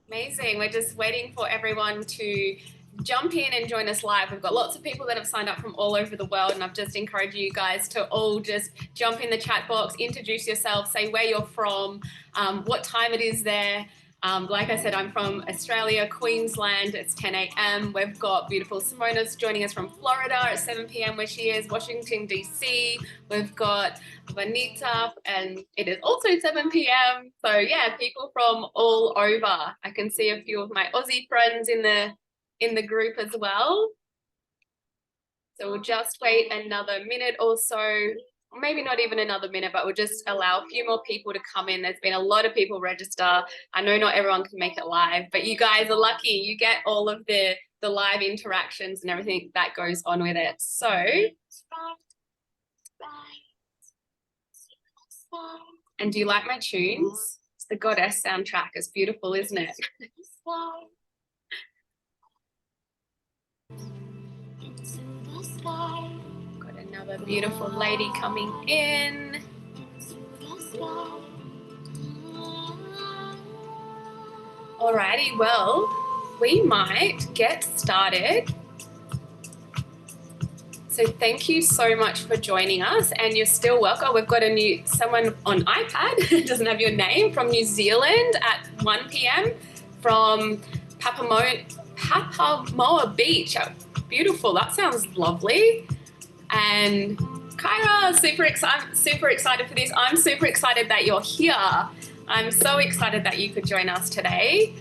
Amazing. We're just waiting for everyone to jump in and join us live. We've got lots of people that have signed up from all over the world, and I've just encouraged you guys to all just jump in the chat box, introduce yourself, say where you're from, what time it is there. Like I said, I'm from Australia, Queensland. It's 10 a.m. We've got beautiful Simona's joining us from Florida at 7 p.m. where she is, Washington, D.C. We've got Vanita, and it is also 7 p.m. So yeah, people from all over. I can see a few of my Aussie friends in the group as well. So we'll just wait another minute or so, maybe not even another minute, but we'll just allow a few more people to come in. There's been a lot of people register. I know not everyone can make it live, but you guys are lucky. You get all of the live interactions and everything that goes on with it. So and do you like my tunes? It's the Goddess soundtrack. It's beautiful, isn't it? Got another beautiful lady coming in. Alrighty, well, we might get started. So thank you so much for joining us, and you're still welcome. We've got someone on iPad, doesn't have your name, from New Zealand at 1 p.m. from Papamoa Beach. Beautiful, that sounds lovely. And Kyra, super excited for this. I'm super excited that you're here. I'm so excited that you could join us today.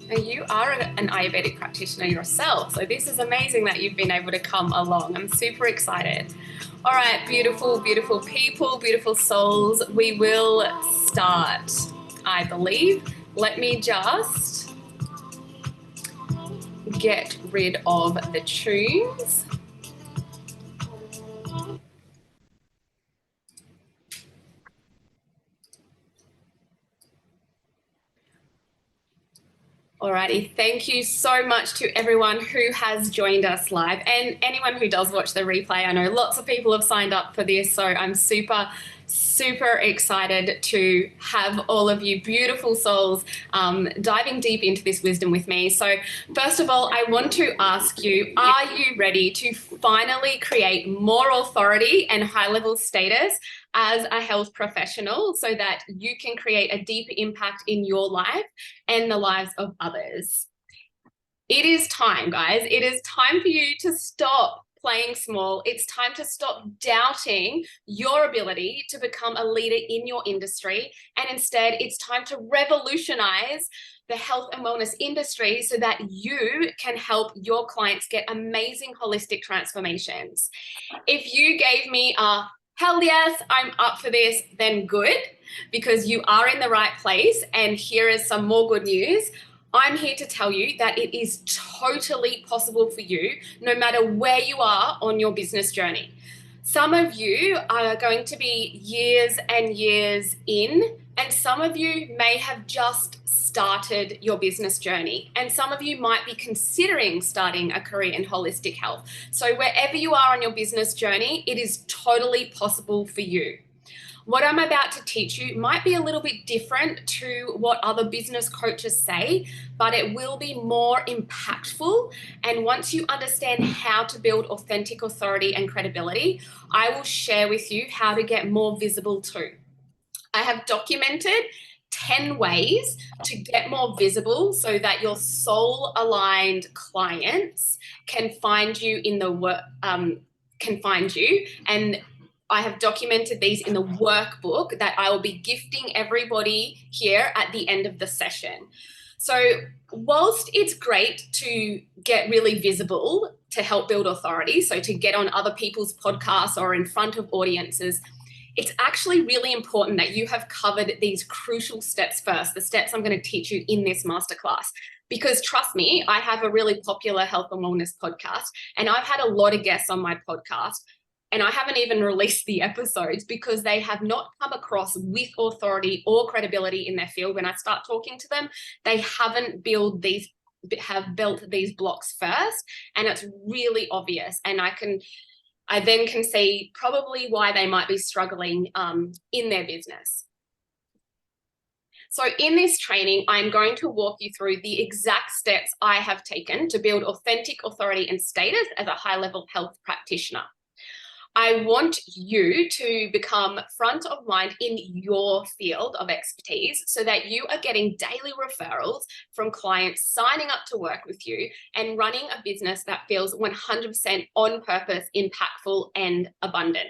You are an Ayurvedic practitioner yourself, so this is amazing that you've been able to come along. I'm super excited. All right, beautiful, beautiful people, beautiful souls. We will start, I believe. Let me just get rid of the tunes. Alrighty, thank you so much to everyone who has joined us live and anyone who does watch the replay. I know lots of people have signed up for this, so I'm super excited to have all of you beautiful souls diving deep into this wisdom with me. So first of all, I want to ask you, are you ready to finally create more authority and high-level status as a health professional so that you can create a deeper impact in your life and the lives of others? It is time, guys. It is time for you to stop playing small. It's time to stop doubting your ability to become a leader in your industry. And instead, it's time to revolutionize the health and wellness industry so that you can help your clients get amazing holistic transformations. If you gave me a hell yes, I'm up for this, then good, because you are in the right place. And here is some more good news. I'm here to tell you that it is totally possible for you, no matter where you are on your business journey. Some of you are going to be years and years in, and some of you may have just started your business journey, and some of you might be considering starting a career in holistic health. So wherever you are on your business journey, it is totally possible for you. What I'm about to teach you might be a little bit different to what other business coaches say, but it will be more impactful. And once you understand how to build authentic authority and credibility, I will share with you how to get more visible too. I have documented 10 ways to get more visible so that your soul-aligned clients can find you in the work, and I have documented these in the workbook that I will be gifting everybody here at the end of the session. So whilst it's great to get really visible to help build authority, so to get on other people's podcasts or in front of audiences, it's actually really important that you have covered these crucial steps first, the steps I'm going to teach you in this masterclass. Because trust me, I have a really popular health and wellness podcast, and I've had a lot of guests on my podcast, and I haven't even released the episodes because they have not come across with authority or credibility in their field. When I start talking to them, they haven't built these blocks first, and it's really obvious. And I then can see probably why they might be struggling in their business. So in this training, I'm going to walk you through the exact steps I have taken to build authentic authority and status as a high-level health practitioner. I want you to become front of mind in your field of expertise so that you are getting daily referrals from clients signing up to work with you and running a business that feels 100% on purpose, impactful, and abundant.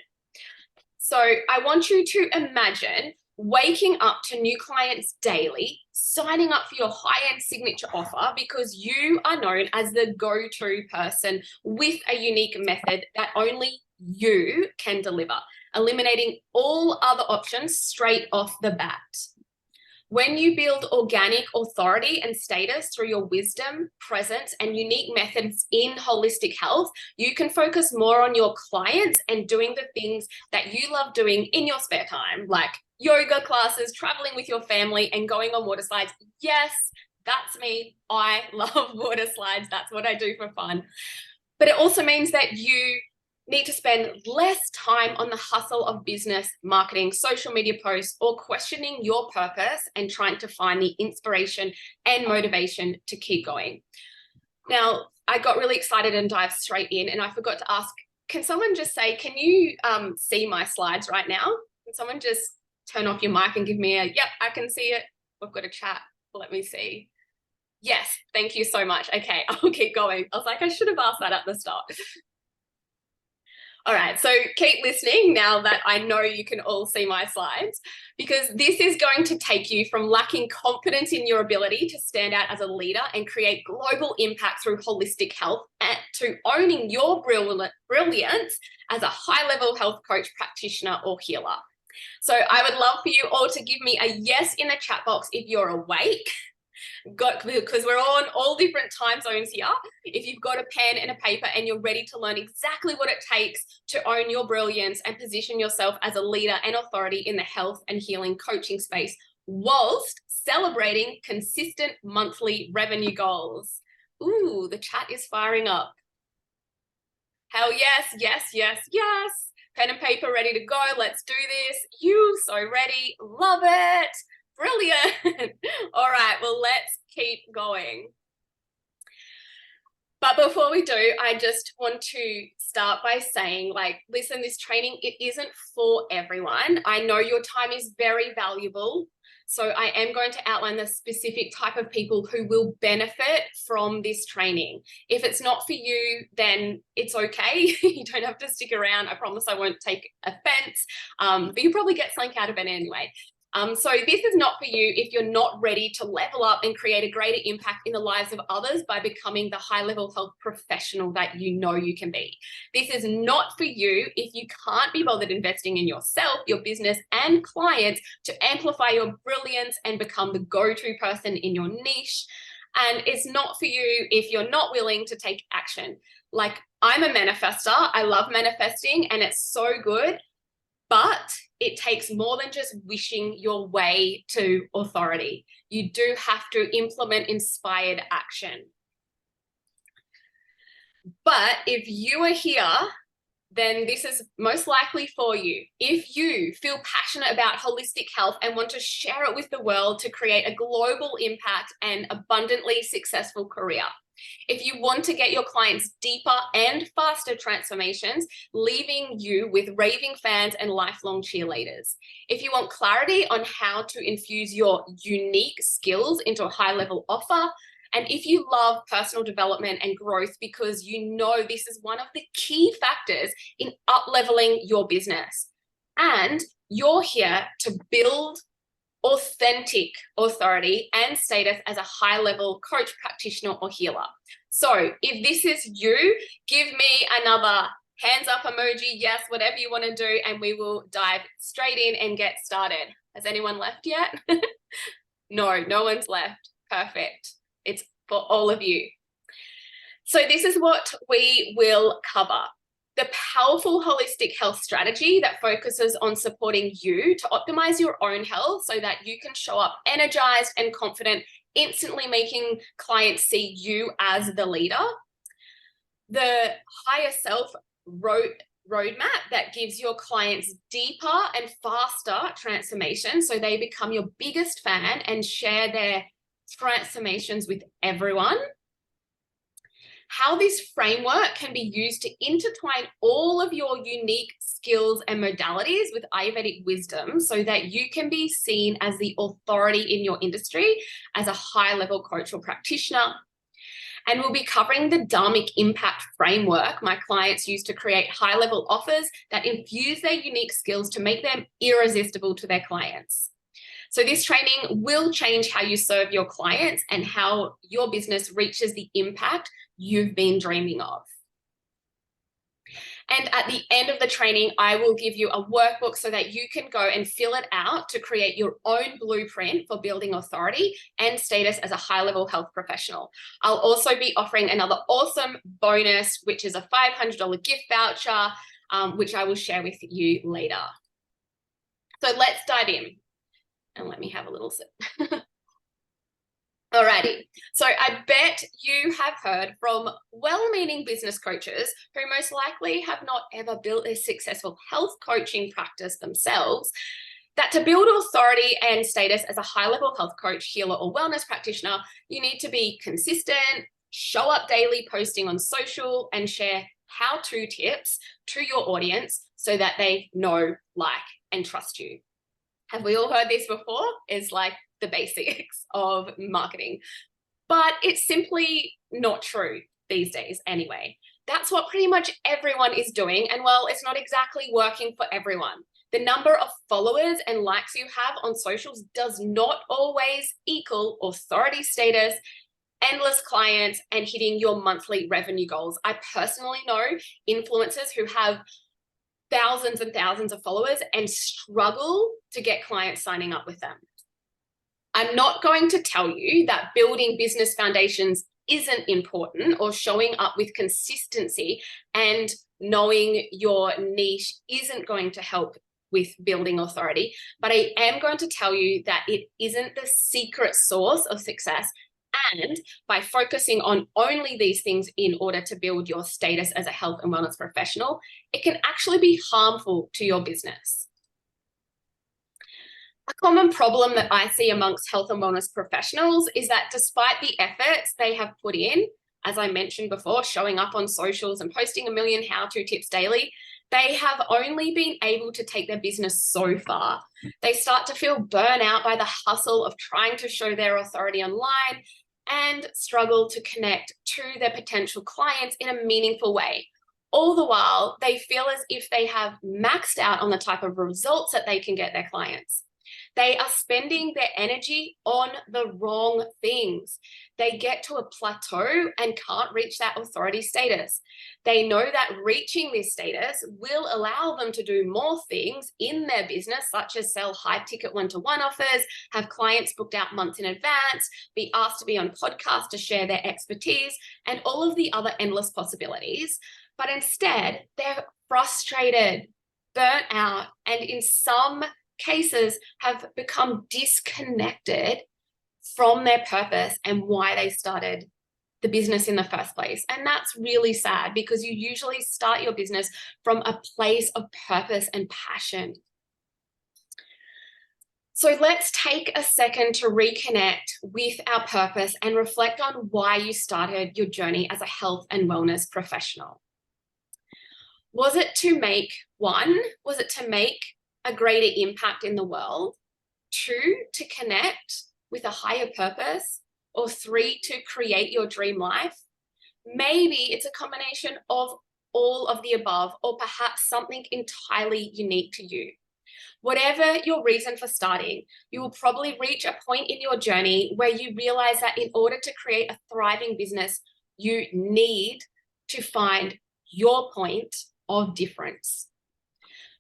So I want you to imagine waking up to new clients daily, signing up for your high-end signature offer because you are known as the go-to person with a unique method that only you can deliver, eliminating all other options straight off the bat. When you build organic authority and status through your wisdom, presence, and unique methods in holistic health, you can focus more on your clients and doing the things that you love doing in your spare time, like yoga classes, traveling with your family, and going on water slides. Yes, that's me. I love water slides. That's what I do for fun. But it also means that you need to spend less time on the hustle of business, marketing, social media posts, or questioning your purpose and trying to find the inspiration and motivation to keep going. Now, I got really excited and dived straight in, and I forgot to ask, can someone just say, can you see my slides right now? Can someone just turn off your mic and give me a, yep, I can see it. We've got a chat. Let me see. Yes, thank you so much. Okay, I'll keep going. I was like, I should have asked that at the start. All right, so keep listening now that I know you can all see my slides, because this is going to take you from lacking confidence in your ability to stand out as a leader and create global impact through holistic health to owning your brilliance as a high-level health coach, practitioner, or healer. So I would love for you all to give me a yes in the chat box if you're awake. Because we're on all different time zones here. If you've got a pen and a paper and you're ready to learn exactly what it takes to own your brilliance and position yourself as a leader and authority in the health and healing coaching space whilst celebrating consistent monthly revenue goals. Ooh, the chat is firing up. Hell yes, yes, yes, yes. Pen and paper ready to go. Let's do this. You so ready. Love it. Brilliant. All right, well, let's keep going. But before we do, I just want to start by saying, like, listen, this training, it isn't for everyone. I know your time is very valuable. So I am going to outline the specific type of people who will benefit from this training. If it's not for you, then it's okay. You don't have to stick around. I promise I won't take offense, but you'll probably get something out of it anyway. So this is not for you if you're not ready to level up and create a greater impact in the lives of others by becoming the high-level health professional that you know you can be. This is not for you if you can't be bothered investing in yourself, your business, and clients to amplify your brilliance and become the go-to person in your niche. And it's not for you if you're not willing to take action. Like, I'm a manifester. I love manifesting, and it's so good. But it takes more than just wishing your way to authority. You do have to implement inspired action. But if you are here, then this is most likely for you. If you feel passionate about holistic health and want to share it with the world to create a global impact and abundantly successful career. If you want to get your clients deeper and faster transformations, leaving you with raving fans and lifelong cheerleaders. If you want clarity on how to infuse your unique skills into a high-level offer, and if you love personal development and growth because you know this is one of the key factors in up-leveling your business, and you're here to build authentic authority and status as a high-level coach, practitioner, or healer. So if this is you, give me another hands up emoji, yes, whatever you want to do, and we will dive straight in and get started. Has anyone left yet? No, no one's left. Perfect. It's for all of you. So this is what we will cover. The powerful holistic health strategy that focuses on supporting you to optimize your own health so that you can show up energized and confident, instantly making clients see you as the leader. The higher self roadmap that gives your clients deeper and faster transformation so they become your biggest fan and share their transformations with everyone. How this framework can be used to intertwine all of your unique skills and modalities with Ayurvedic wisdom so that you can be seen as the authority in your industry as a high-level coach or practitioner. And we'll be covering the Dharmic Impact Framework my clients use to create high-level offers that infuse their unique skills to make them irresistible to their clients. So this training will change how you serve your clients and how your business reaches the impact you've been dreaming of. And at the end of the training, I will give you a workbook so that you can go and fill it out to create your own blueprint for building authority and status as a high-level health professional. I'll also be offering another awesome bonus, which is a $500 gift voucher, which I will share with you later. So let's dive in. And let me have a little sip. Alrighty, so I bet you have heard from well-meaning business coaches who most likely have not ever built a successful health coaching practice themselves, that to build authority and status as a high-level health coach, healer, or wellness practitioner, you need to be consistent, show up daily, posting on social, and share how-to tips to your audience so that they know, like, and trust you. Have we all heard this before? It's like the basics of marketing, but it's simply not true these days anyway. That's what pretty much everyone is doing, and well, it's not exactly working for everyone. The number of followers and likes you have on socials does not always equal authority status, endless clients, and hitting your monthly revenue goals. I personally know influencers who have thousands and thousands of followers and struggle to get clients signing up with them. I'm not going to tell you that building business foundations isn't important or showing up with consistency and knowing your niche isn't going to help with building authority, but I am going to tell you that it isn't the secret source of success. And by focusing on only these things in order to build your status as a health and wellness professional, it can actually be harmful to your business. A common problem that I see amongst health and wellness professionals is that despite the efforts they have put in, as I mentioned before, showing up on socials and posting a million how-to tips daily, they have only been able to take their business so far. They start to feel burnt out by the hustle of trying to show their authority online and struggle to connect to their potential clients in a meaningful way. All the while, they feel as if they have maxed out on the type of results that they can get their clients. They are spending their energy on the wrong things. They get to a plateau and can't reach that authority status. They know that reaching this status will allow them to do more things in their business, such as sell high-ticket one-to-one offers, have clients booked out months in advance, be asked to be on podcasts to share their expertise, and all of the other endless possibilities. But instead, they're frustrated, burnt out, and in some cases have become disconnected from their purpose and why they started the business in the first place. And that's really sad because you usually start your business from a place of purpose and passion. So let's take a second to reconnect with our purpose and reflect on why you started your journey as a health and wellness professional. Was it to make a greater impact in the world? 2, to connect with a higher purpose? Or 3, to create your dream life? Maybe it's a combination of all of the above, or perhaps something entirely unique to you. Whatever your reason for starting, you will probably reach a point in your journey where you realize that in order to create a thriving business, you need to find your point of difference.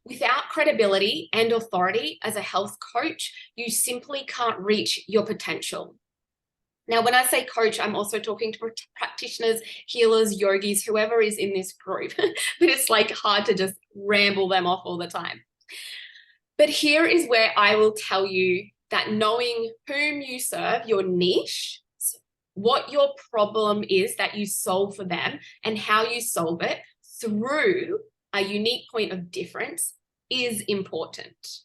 Without credibility and authority as a health coach, you simply can't reach your potential. Now, when I say coach, I'm also talking to practitioners, healers, yogis, whoever is in this group, but it's like hard to just ramble them off all the time. But here is where I will tell you that knowing whom you serve, your niche, what your problem is that you solve for them and how you solve it through a unique point of difference is important,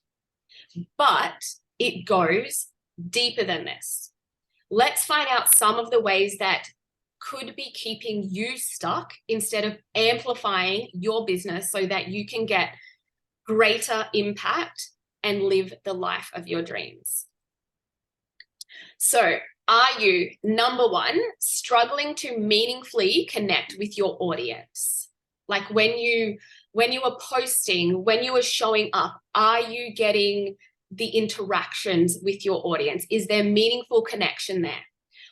but it goes deeper than this. Let's find out some of the ways that could be keeping you stuck instead of amplifying your business so that you can get greater impact and live the life of your dreams. So, are you, number one, struggling to meaningfully connect with your audience? Like when you are posting, when you are showing up, are you getting the interactions with your audience? Is there meaningful connection there?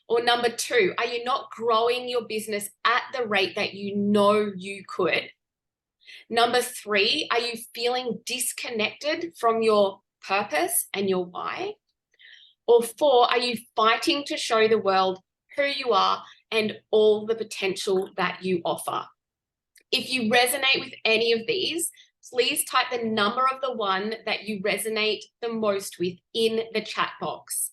Or number two, are you not growing your business at the rate that you know you could? Number three, are you feeling disconnected from your purpose and your why? Or four, are you fighting to show the world who you are and all the potential that you offer? If you resonate with any of these, please type the number of the one that you resonate the most with in the chat box.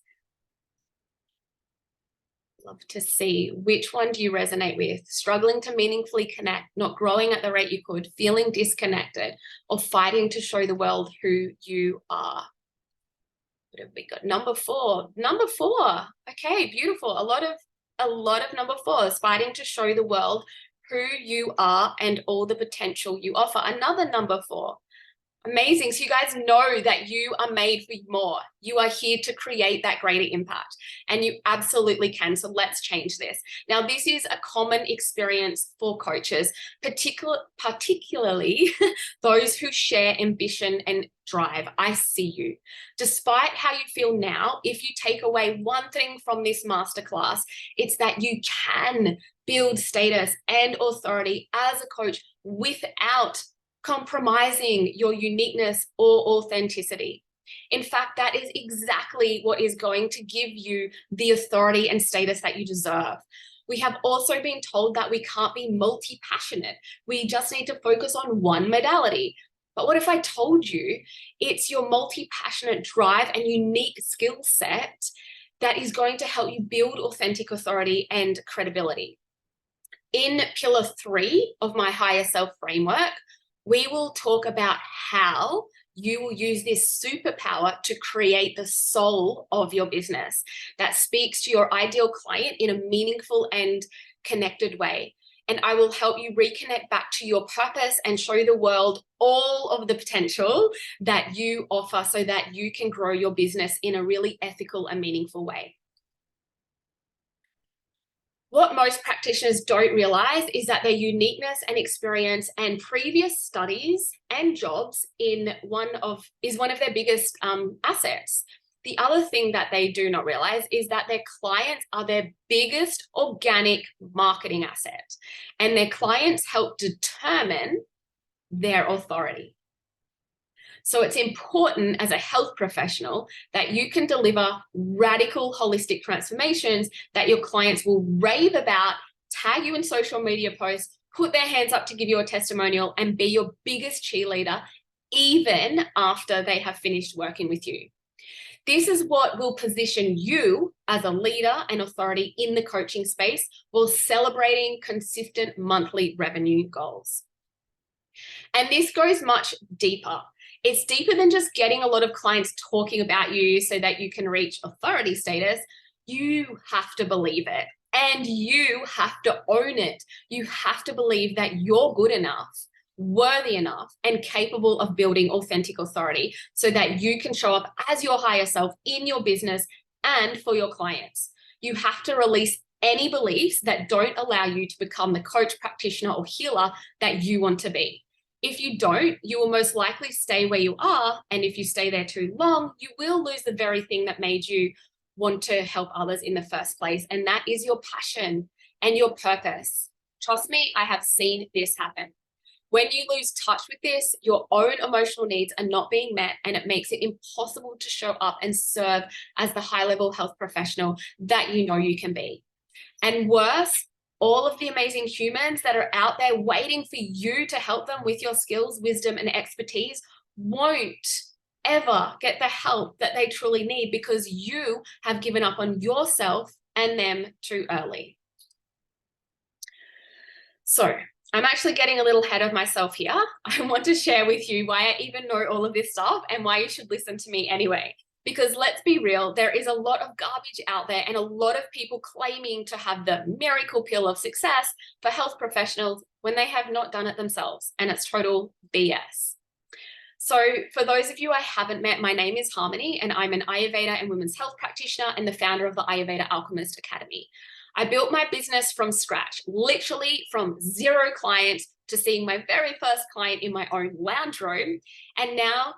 Love to see which one do you resonate with. Struggling to meaningfully connect, not growing at the rate you could, feeling disconnected, or fighting to show the world who you are. What have we got? Number four. Okay, beautiful. A lot of number fours, fighting to show the world who you are and all the potential you offer. Another number four. Amazing. So you guys know that you are made for more. You are here to create that greater impact, and you absolutely can. So let's change this. Now, this is a common experience for coaches, particularly those who share ambition and drive. I see you. Despite how you feel now, if you take away one thing from this masterclass, it's that you can build status and authority as a coach without compromising your uniqueness or authenticity. In fact, that is exactly what is going to give you the authority and status that you deserve. We have also been told that we can't be multi-passionate. We just need to focus on one modality. But what if I told you it's your multi-passionate drive and unique skill set that is going to help you build authentic authority and credibility? In Pillar 3 of my Higher Self framework, we will talk about how you will use this superpower to create the soul of your business that speaks to your ideal client in a meaningful and connected way. And I will help you reconnect back to your purpose and show the world all of the potential that you offer so that you can grow your business in a really ethical and meaningful way. What most practitioners don't realize is that their uniqueness and experience and previous studies and jobs is one of their biggest assets. The other thing that they do not realize is that their clients are their biggest organic marketing asset, and their clients help determine their authority. So it's important as a health professional that you can deliver radical holistic transformations that your clients will rave about, tag you in social media posts, put their hands up to give you a testimonial, and be your biggest cheerleader even after they have finished working with you. This is what will position you as a leader and authority in the coaching space while celebrating consistent monthly revenue goals. And this goes much deeper. It's deeper than just getting a lot of clients talking about you so that you can reach authority status. You have to believe it, and you have to own it. You have to believe that you're good enough, worthy enough, and capable of building authentic authority so that you can show up as your higher self in your business and for your clients. You have to release any beliefs that don't allow you to become the coach, practitioner, or healer that you want to be. If you don't, you will most likely stay where you are. And if you stay there too long, you will lose the very thing that made you want to help others in the first place. And that is your passion and your purpose. Trust me, I have seen this happen. When you lose touch with this, your own emotional needs are not being met, and it makes it impossible to show up and serve as the high-level health professional that you know you can be. And worse, all of the amazing humans that are out there waiting for you to help them with your skills, wisdom, and expertise won't ever get the help that they truly need because you have given up on yourself and them too early. So I'm actually getting a little ahead of myself here. I want to share with you why I even know all of this stuff and why you should listen to me anyway. Because let's be real, there is a lot of garbage out there and a lot of people claiming to have the miracle pill of success for health professionals when they have not done it themselves, and it's total BS. So for those of you I haven't met, my name is Harmony and I'm an Ayurveda and women's health practitioner and the founder of the Ayurveda Alchemist Academy. I built my business from scratch, literally from 0 clients to seeing my very first client in my own lounge room, and now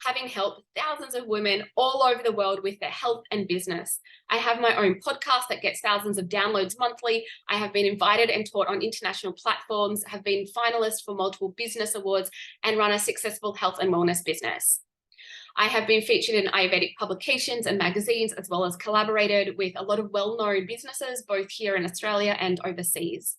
having helped thousands of women all over the world with their health and business. I have my own podcast that gets thousands of downloads monthly. I have been invited and taught on international platforms, have been finalist for multiple business awards, and run a successful health and wellness business. I have been featured in Ayurvedic publications and magazines, as well as collaborated with a lot of well-known businesses, both here in Australia and overseas.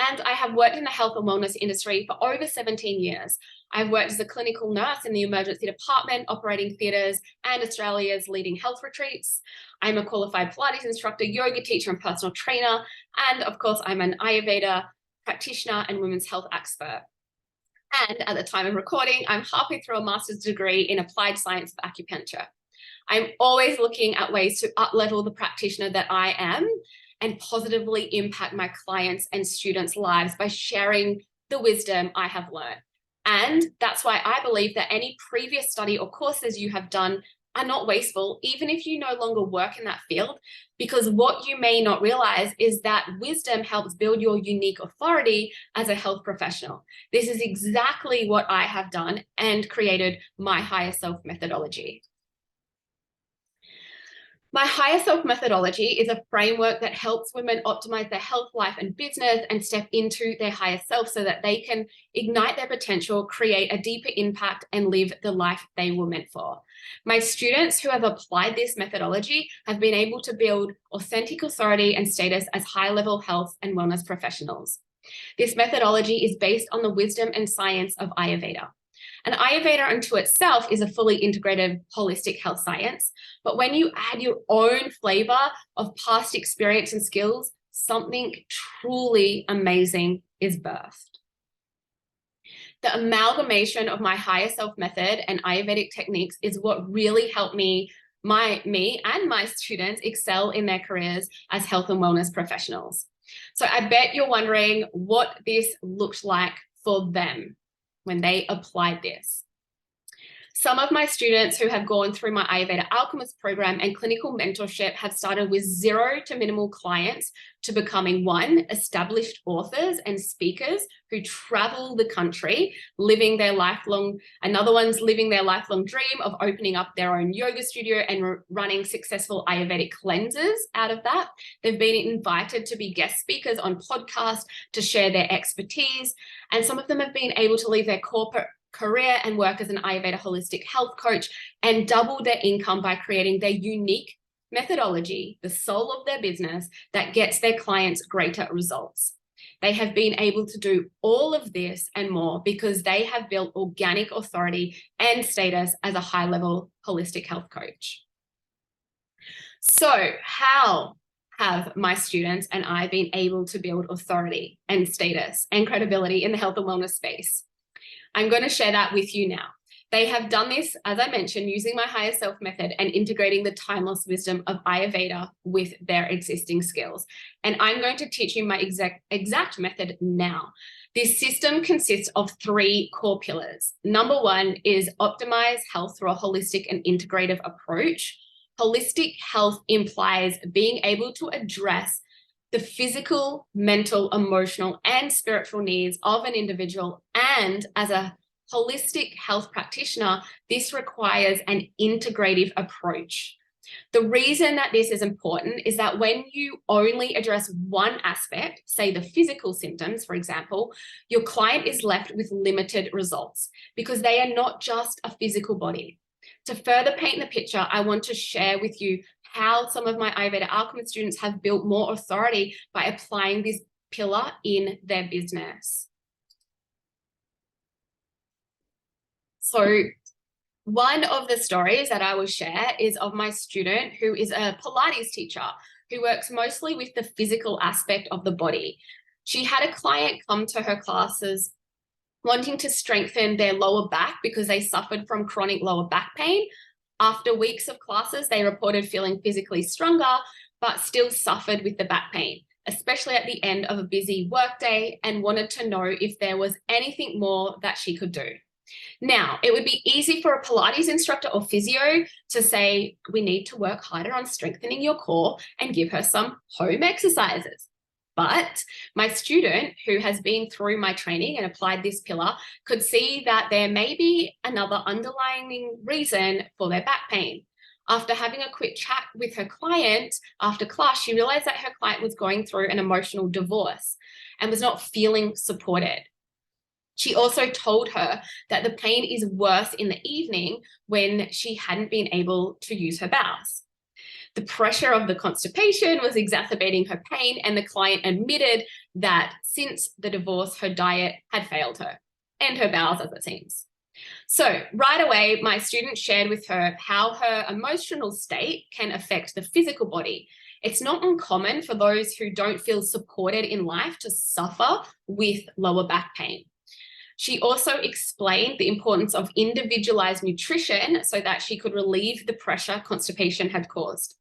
And I have worked in the health and wellness industry for over 17 years. I've worked as a clinical nurse in the emergency department, operating theatres and Australia's leading health retreats. I'm a qualified Pilates instructor, yoga teacher, and personal trainer. And of course, I'm an Ayurveda practitioner and women's health expert. And at the time of recording, I'm halfway through a master's degree in applied science of acupuncture. I'm always looking at ways to up-level the practitioner that I am and positively impact my clients and students' lives by sharing the wisdom I have learned. And that's why I believe that any previous study or courses you have done are not wasteful, even if you no longer work in that field, because what you may not realize is that wisdom helps build your unique authority as a health professional. This is exactly what I have done and created my higher self methodology. My higher self methodology is a framework that helps women optimize their health, life, and business and step into their higher self so that they can ignite their potential, create a deeper impact, and live the life they were meant for. My students who have applied this methodology have been able to build authentic authority and status as high-level health and wellness professionals. This methodology is based on the wisdom and science of Ayurveda. And Ayurveda unto itself is a fully integrated holistic health science. But when you add your own flavor of past experience and skills, something truly amazing is birthed. The amalgamation of my higher self method and Ayurvedic techniques is what really helped me and my students excel in their careers as health and wellness professionals. So I bet you're wondering what this looked like for them when they applied this. Some of my students who have gone through my Ayurveda Alchemist program and clinical mentorship have started with 0 to minimal clients to becoming 1, established authors and speakers who travel the country, living their lifelong, another one's living their lifelong dream of opening up their own yoga studio and running successful Ayurvedic cleanses out of that. They've been invited to be guest speakers on podcasts to share their expertise. And some of them have been able to leave their corporate career and work as an Ayurveda holistic health coach and double their income by creating their unique methodology, the soul of their business that gets their clients greater results. They have been able to do all of this and more because they have built organic authority and status as a high-level holistic health coach. So how have my students and I been able to build authority and status and credibility in the health and wellness space? I'm going to share that with you now. They have done this, as I mentioned, using my higher self method and integrating the timeless wisdom of Ayurveda with their existing skills. And I'm going to teach you my exact method now. This system consists of 3 core pillars. Number 1 is optimize health through a holistic and integrative approach. Holistic health implies being able to address the physical, mental, emotional, and spiritual needs of an individual. And as a holistic health practitioner, this requires an integrative approach. The reason that this is important is that when you only address one aspect, say the physical symptoms, for example, your client is left with limited results because they are not just a physical body. To further paint the picture, I want to share with you how some of my Ayurveda Alchemist students have built more authority by applying this pillar in their business. So one of the stories that I will share is of my student who is a Pilates teacher who works mostly with the physical aspect of the body. She had a client come to her classes wanting to strengthen their lower back because they suffered from chronic lower back pain. After weeks of classes, they reported feeling physically stronger, but still suffered with the back pain, especially at the end of a busy workday, and wanted to know if there was anything more that she could do. Now, it would be easy for a Pilates instructor or physio to say, we need to work harder on strengthening your core and give her some home exercises. But my student, who has been through my training and applied this pillar, could see that there may be another underlying reason for their back pain. After having a quick chat with her client after class, she realized that her client was going through an emotional divorce and was not feeling supported. She also told her that the pain is worse in the evening when she hadn't been able to use her bowels. The pressure of the constipation was exacerbating her pain, and the client admitted that since the divorce, her diet had failed her and her bowels, as it seems. So right away, my student shared with her how her emotional state can affect the physical body. It's not uncommon for those who don't feel supported in life to suffer with lower back pain. She also explained the importance of individualized nutrition so that she could relieve the pressure constipation had caused.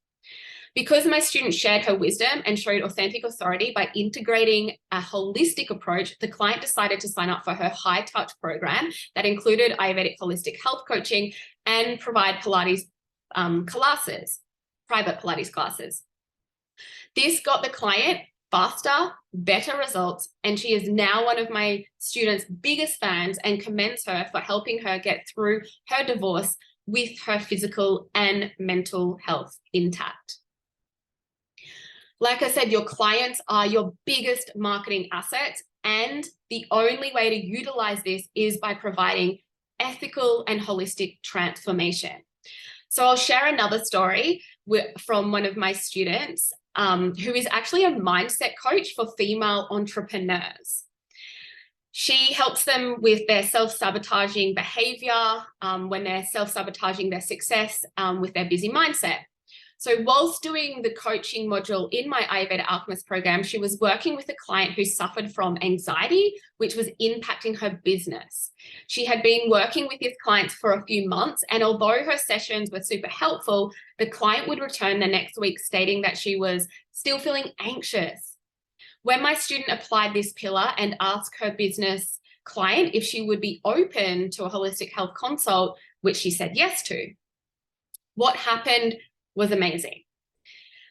Because my student shared her wisdom and showed authentic authority by integrating a holistic approach, the client decided to sign up for her high touch program that included Ayurvedic holistic health coaching and provide Pilates classes, private Pilates classes. This got the client faster, better results, and she is now one of my students' biggest fans and commends her for helping her get through her divorce with her physical and mental health intact. Like I said, your clients are your biggest marketing assets, and the only way to utilize this is by providing ethical and holistic transformation. So I'll share another story from one of my students who is actually a mindset coach for female entrepreneurs. She helps them with their self-sabotaging behavior when they're self-sabotaging their success with their busy mindset. So whilst doing the coaching module in my Ayurveda Alchemist program, she was working with a client who suffered from anxiety, which was impacting her business. She had been working with this client for a few months, and although her sessions were super helpful, the client would return the next week stating that she was still feeling anxious. When my student applied this pillar and asked her business client if she would be open to a holistic health consult, which she said yes to, what happened was amazing.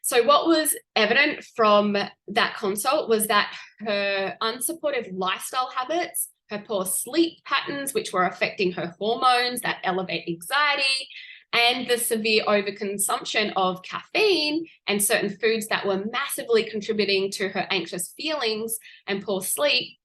So what was evident from that consult was that her unsupportive lifestyle habits, her poor sleep patterns, which were affecting her hormones that elevate anxiety, and the severe overconsumption of caffeine and certain foods that were massively contributing to her anxious feelings and poor sleep.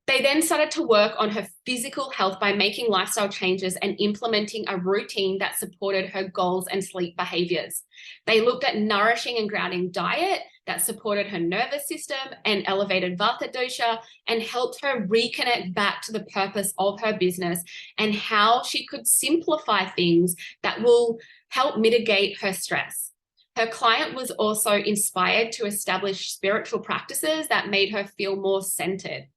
They then started to work on her physical health by making lifestyle changes and implementing a routine that supported her goals and sleep behaviors. They looked at nourishing and grounding diet that supported her nervous system and elevated Vata dosha, and helped her reconnect back to the purpose of her business and how she could simplify things that will help mitigate her stress. Her client was also inspired to establish spiritual practices that made her feel more centered.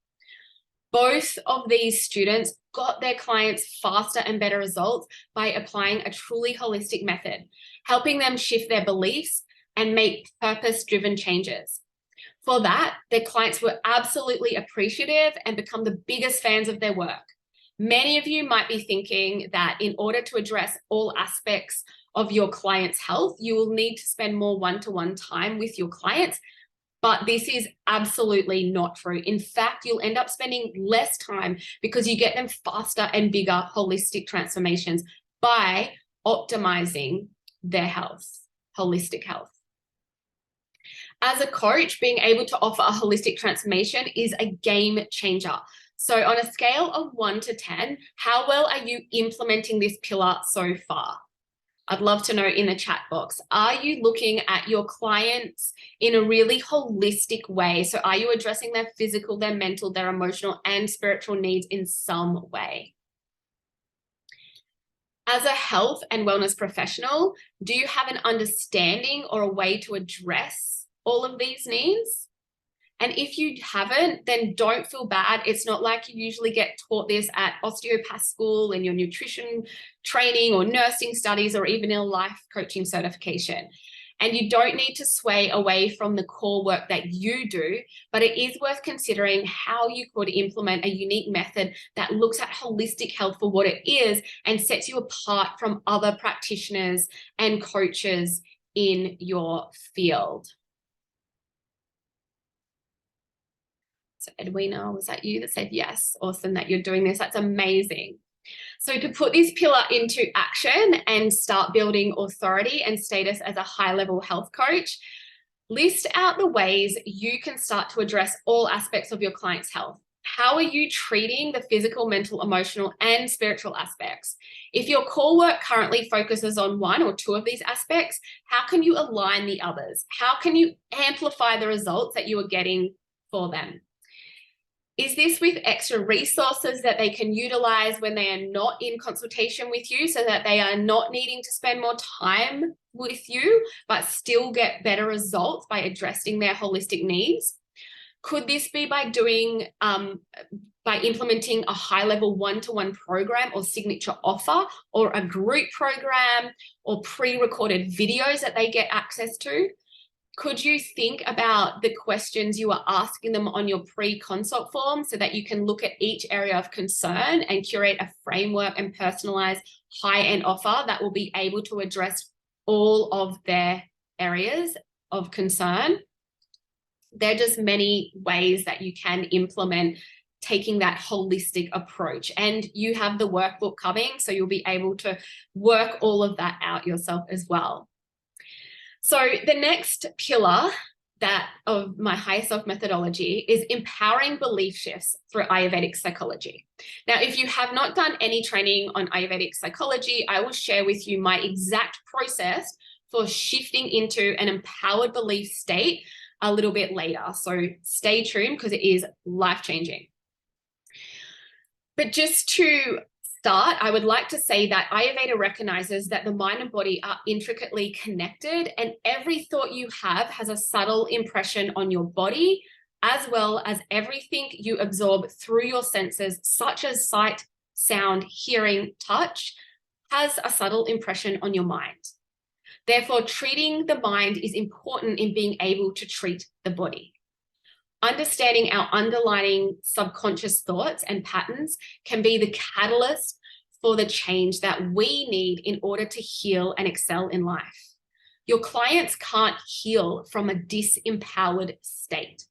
Both of these students got their clients faster and better results by applying a truly holistic method, helping them shift their beliefs and make purpose-driven changes. For that, their clients were absolutely appreciative and become the biggest fans of their work. Many of you might be thinking that in order to address all aspects of your client's health, you will need to spend more one-to-one time with your clients. But this is absolutely not true. In fact, you'll end up spending less time because you get them faster and bigger holistic transformations by optimizing their health, holistic health. As a coach, being able to offer a holistic transformation is a game changer. So on a scale of 1 to 10, how well are you implementing this pillar so far? I'd love to know in the chat box. Are you looking at your clients in a really holistic way? So are you addressing their physical, their mental, their emotional, and spiritual needs in some way? As a health and wellness professional, do you have an understanding or a way to address all of these needs? And if you haven't, then don't feel bad. It's not like you usually get taught this at osteopath school, in your nutrition training or nursing studies, or even in a life coaching certification. And you don't need to sway away from the core work that you do, but it is worth considering how you could implement a unique method that looks at holistic health for what it is and sets you apart from other practitioners and coaches in your field. So Edwina, was that you that said yes? Awesome that you're doing this. That's amazing. So to put this pillar into action and start building authority and status as a high-level health coach, list out the ways you can start to address all aspects of your client's health. How are you treating the physical, mental, emotional, and spiritual aspects? If your core work currently focuses on one or two of these aspects, how can you align the others? How can you amplify the results that you are getting for them? Is this with extra resources that they can utilize when they are not in consultation with you, so that they are not needing to spend more time with you, but still get better results by addressing their holistic needs? Could this be by doing, by implementing a high-level one-to-one program or signature offer, or a group program, or pre-recorded videos that they get access to? Could you think about the questions you are asking them on your pre-consult form, so that you can look at each area of concern and curate a framework and personalized high-end offer that will be able to address all of their areas of concern? There are just many ways that you can implement taking that holistic approach, and you have the workbook coming, so you'll be able to work all of that out yourself as well. So the next pillar of my higher self methodology is empowering belief shifts through Ayurvedic psychology. Now, if you have not done any training on Ayurvedic psychology, I will share with you my exact process for shifting into an empowered belief state a little bit later. So stay tuned, because it is life-changing. But just to start, I would like to say that Ayurveda recognizes that the mind and body are intricately connected, and every thought you have has a subtle impression on your body, as well as everything you absorb through your senses, such as sight, sound, hearing, touch, has a subtle impression on your mind. Therefore, treating the mind is important in being able to treat the body. Understanding our underlying subconscious thoughts and patterns can be the catalyst for the change that we need in order to heal and excel in life. Your clients can't heal from a disempowered state.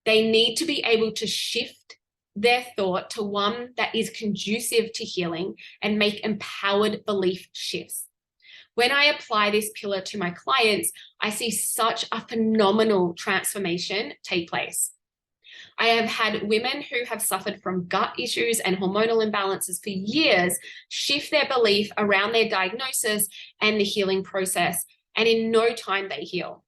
They need to be able to shift their thought to one that is conducive to healing and make empowered belief shifts. When I apply this pillar to my clients, I see such a phenomenal transformation take place. I have had women who have suffered from gut issues and hormonal imbalances for years shift their belief around their diagnosis and the healing process, and in no time they heal.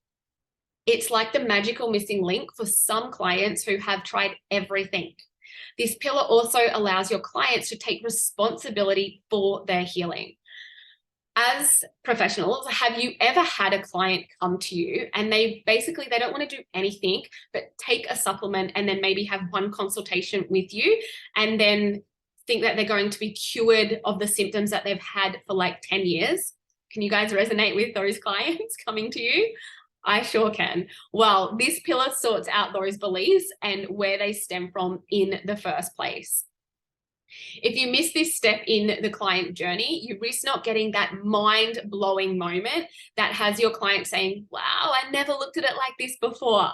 It's like the magical missing link for some clients who have tried everything. This pillar also allows your clients to take responsibility for their healing. As professionals, have you ever had a client come to you and they don't want to do anything but take a supplement and then maybe have one consultation with you and then think that they're going to be cured of the symptoms that they've had for like 10 years? Can you guys resonate with those clients coming to you? I sure can. Well, this pillar sorts out those beliefs and where they stem from in the first place. If you miss this step in the client journey, you risk not getting that mind-blowing moment that has your client saying, wow, I never looked at it like this before.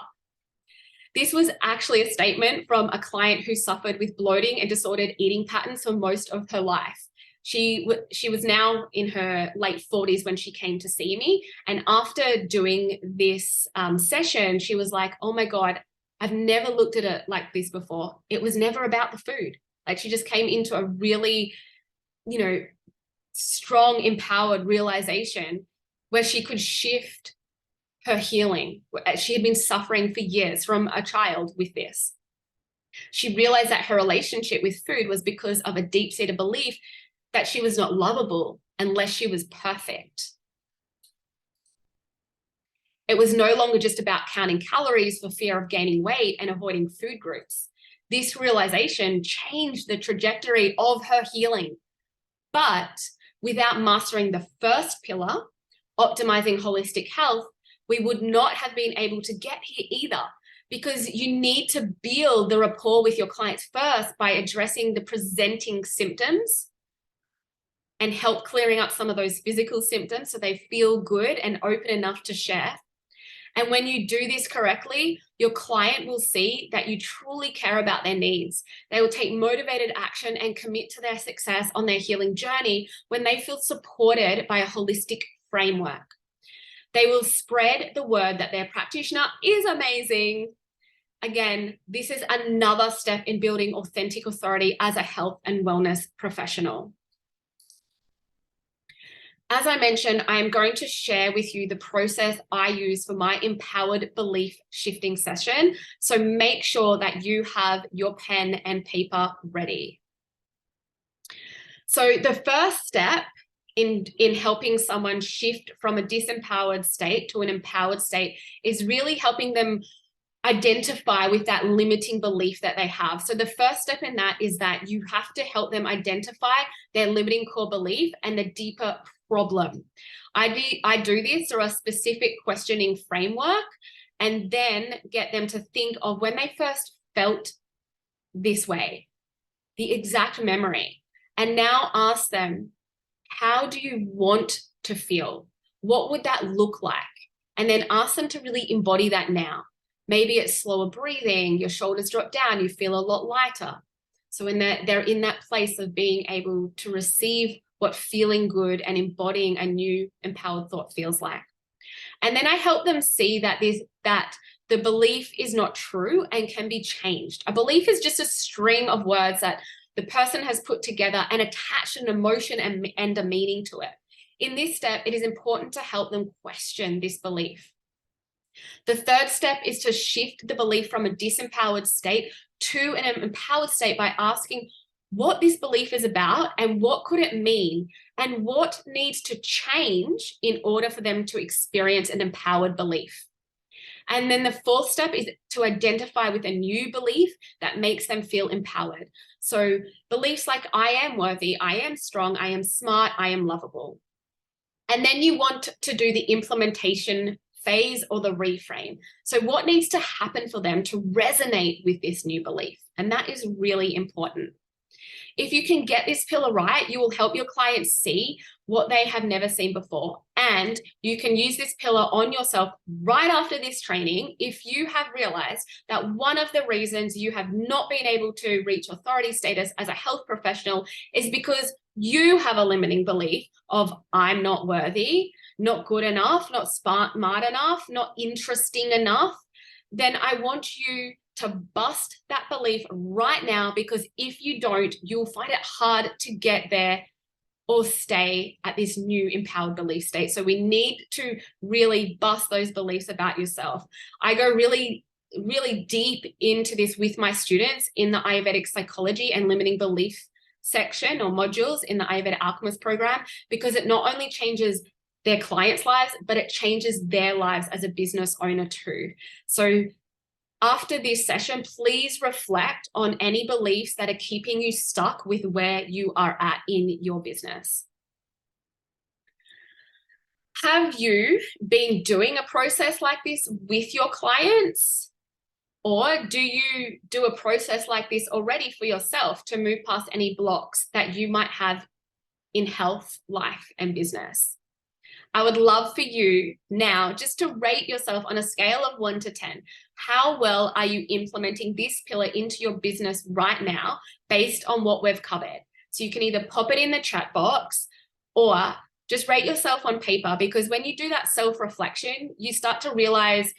This was actually a statement from a client who suffered with bloating and disordered eating patterns for most of her life. She was now in her late 40s when she came to see me. And after doing this session, she was like, oh my God, I've never looked at it like this before. It was never about the food. Like, she just came into a really, strong, empowered realization where she could shift her healing. She had been suffering for years from a child with this. She realized that her relationship with food was because of a deep-seated belief that she was not lovable unless she was perfect. It was no longer just about counting calories for fear of gaining weight and avoiding food groups. This realization changed the trajectory of her healing. But without mastering the first pillar, optimizing holistic health, we would not have been able to get here either, because you need to build the rapport with your clients first by addressing the presenting symptoms and help clearing up some of those physical symptoms so they feel good and open enough to share. And when you do this correctly, your client will see that you truly care about their needs. They will take motivated action and commit to their success on their healing journey when they feel supported by a holistic framework. They will spread the word that their practitioner is amazing. Again, this is another step in building authentic authority as a health and wellness professional. As I mentioned, I am going to share with you the process I use for my empowered belief shifting session. So make sure that you have your pen and paper ready. So the first step in helping someone shift from a disempowered state to an empowered state is really helping them identify with that limiting belief that they have. So the first step in that is that you have to help them identify their limiting core belief and the deeper problem. I do this through a specific questioning framework, and then get them to think of when they first felt this way, the exact memory, and now ask them, how do you want to feel? What would that look like? And then ask them to really embody that now. Maybe it's slower breathing, your shoulders drop down, you feel a lot lighter. So when they're in that place of being able to receive what feeling good and embodying a new empowered thought feels like. And then I help them see that the belief is not true and can be changed. A belief is just a string of words that the person has put together and attached an emotion and a meaning to it. In this step, it is important to help them question this belief. The third step is to shift the belief from a disempowered state to an empowered state by asking what this belief is about and what could it mean and what needs to change in order for them to experience an empowered belief. And then the fourth step is to identify with a new belief that makes them feel empowered. So beliefs like I am worthy, I am strong, I am smart, I am lovable. And then you want to do the implementation phase or the reframe. So what needs to happen for them to resonate with this new belief? And that is really important. If you can get this pillar right, you will help your clients see what they have never seen before. And you can use this pillar on yourself right after this training if you have realized that one of the reasons you have not been able to reach authority status as a health professional is because you have a limiting belief of I'm not worthy, not good enough, not smart enough, not interesting enough. Then I want you to bust that belief right now, because if you don't, you'll find it hard to get there or stay at this new empowered belief state. So we need to really bust those beliefs about yourself. I go really deep into this with my students in the Ayurvedic psychology and limiting belief section or modules in the Ayurveda Alchemist program, because it not only changes their clients' lives, but it changes their lives as a business owner too. So after this session, please reflect on any beliefs that are keeping you stuck with where you are at in your business. Have you been doing a process like this with your clients? Or do you do a process like this already for yourself to move past any blocks that you might have in health, life, and business? I would love for you now just to rate yourself on a scale of 1 to 10. How well are you implementing this pillar into your business right now based on what we've covered? So you can either pop it in the chat box or just rate yourself on paper, because when you do that self-reflection, you start to realize